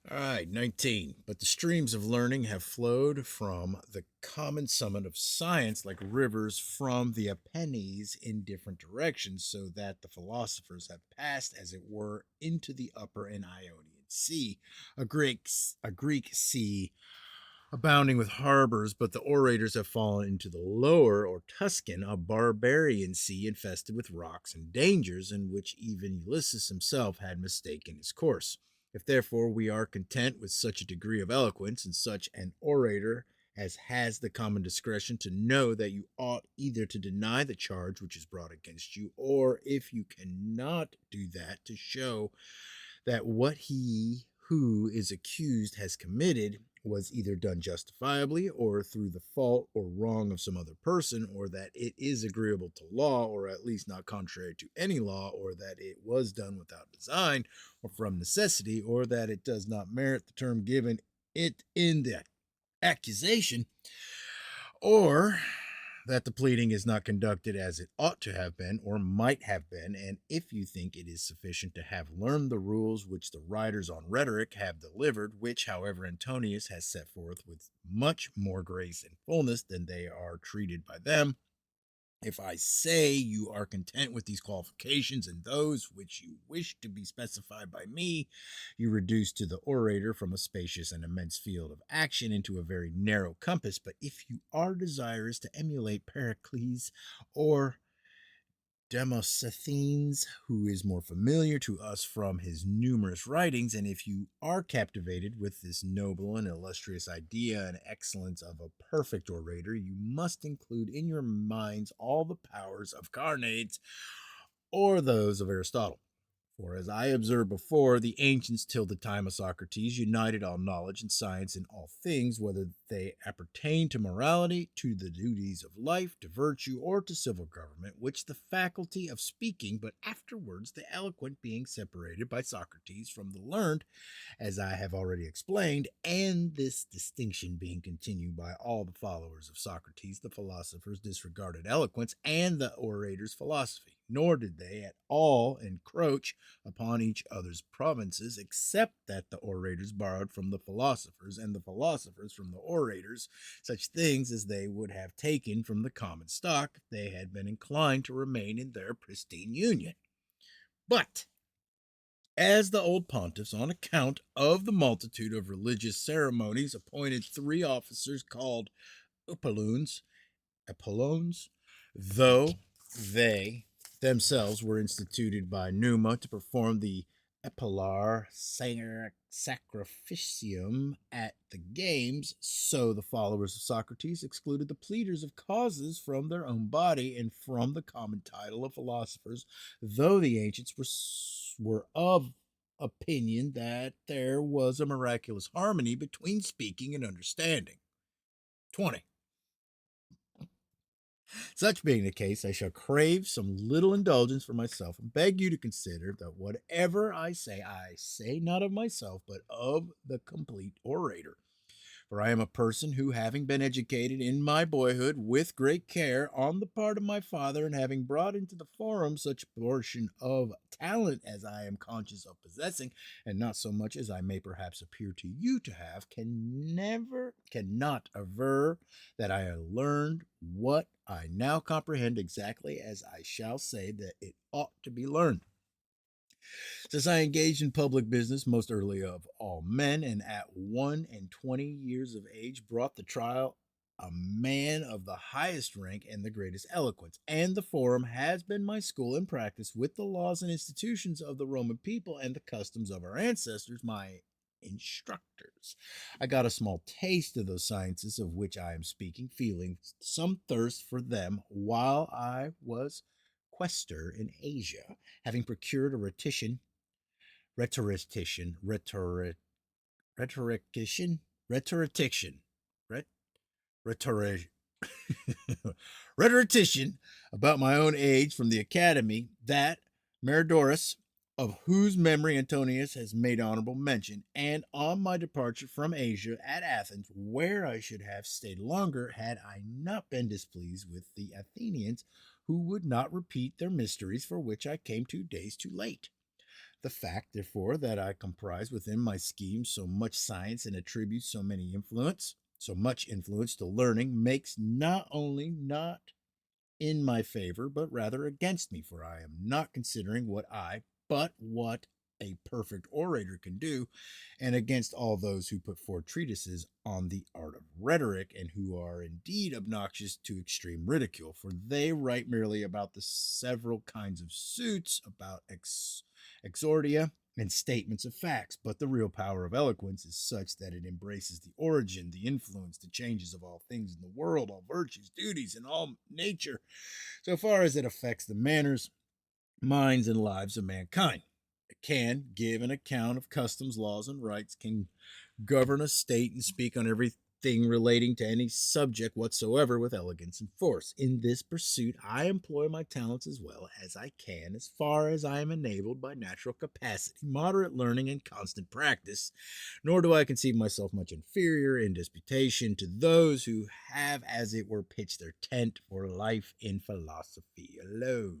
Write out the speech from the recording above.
All right, 19. But the streams of learning have flowed from the common summit of science like rivers from the Apennines in different directions, so that the philosophers have passed, as it were, into the upper and Ionian Sea, a Greek sea abounding with harbors, but the orators have fallen into the lower or Tuscan, a barbarian sea infested with rocks and dangers, in which even Ulysses himself had mistaken his course. If therefore we are content with such a degree of eloquence and such an orator as has the common discretion to know that you ought either to deny the charge which is brought against you, or if you cannot do that, to show that what he who is accused has committed was either done justifiably or through the fault or wrong of some other person, or that it is agreeable to law, or at least not contrary to any law, or that it was done without design or from necessity, or that it does not merit the term given it in the accusation, or that the pleading is not conducted as it ought to have been or might have been, and if you think it is sufficient to have learned the rules which the writers on rhetoric have delivered, which, however, Antonius has set forth with much more grace and fullness than they are treated by them, if I say you are content with these qualifications and those which you wish to be specified by me, you reduce to the orator from a spacious and immense field of action into a very narrow compass. But if you are desirous to emulate Pericles or Demosthenes, who is more familiar to us from his numerous writings, and if you are captivated with this noble and illustrious idea and excellence of a perfect orator, you must include in your minds all the powers of Carneades or those of Aristotle. For as I observed before, the ancients till the time of Socrates united all knowledge and science in all things, whether they appertain to morality, to the duties of life, to virtue, or to civil government, which the faculty of speaking, but afterwards the eloquent being separated by Socrates from the learned, as I have already explained, and this distinction being continued by all the followers of Socrates, the philosophers disregarded eloquence and the orator's philosophy, nor did they at all encroach upon each other's provinces, except that the orators borrowed from the philosophers, and the philosophers from the orators, such things as they would have taken from the common stock if they had been inclined to remain in their pristine union. But as the old pontiffs, on account of the multitude of religious ceremonies, appointed three officers called Epaulones, though they themselves were instituted by Numa to perform the epaular sacrificium at the games, so the followers of Socrates excluded the pleaders of causes from their own body and from the common title of philosophers, though the ancients were of opinion that there was a miraculous harmony between speaking and understanding. 20. Such being the case, I shall crave some little indulgence for myself and beg you to consider that whatever I say not of myself, but of the complete orator. For I am a person who, having been educated in my boyhood with great care on the part of my father, and having brought into the forum such portion of talent as I am conscious of possessing, and not so much as I may perhaps appear to you to have, cannot aver that I have learned what I now comprehend exactly as I shall say that it ought to be learned. Since I engaged in public business most early of all men, and at 1 and 20 years of age brought the trial a man of the highest rank and the greatest eloquence, and the forum has been my school and practice with the laws and institutions of the Roman people and the customs of our ancestors, my instructors. I got a small taste of those sciences of which I am speaking, feeling some thirst for them while I was quaestor in Asia, having procured a rhetorician, rhetorician, rhetorician, rhetoric, rhetorician about my own age from the academy, that Meridorus, of whose memory Antonius has made honorable mention, and on my departure from Asia at Athens, where I should have stayed longer had I not been displeased with the Athenians, who would not repeat their mysteries, for which I came 2 days too late. The fact, therefore, that I comprise within my scheme so much science and attribute so much influence to learning, makes not only not in my favor, but rather against me, for I am not considering but what a perfect orator can do, and against all those who put forth treatises on the art of rhetoric, and who are indeed obnoxious to extreme ridicule, for they write merely about the several kinds of suits, about exordia, and statements of facts, but the real power of eloquence is such that it embraces the origin, the influence, the changes of all things in the world, all virtues, duties, and all nature, so far as it affects the manners, minds, and lives of mankind. It can give an account of customs, laws, and rights, can govern a state, and speak on everything relating to any subject whatsoever with elegance and force. In this pursuit, I employ my talents as well as I can, as far as I am enabled by natural capacity, moderate learning, and constant practice, nor do I conceive myself much inferior in disputation to those who have, as it were, pitched their tent for life in philosophy alone.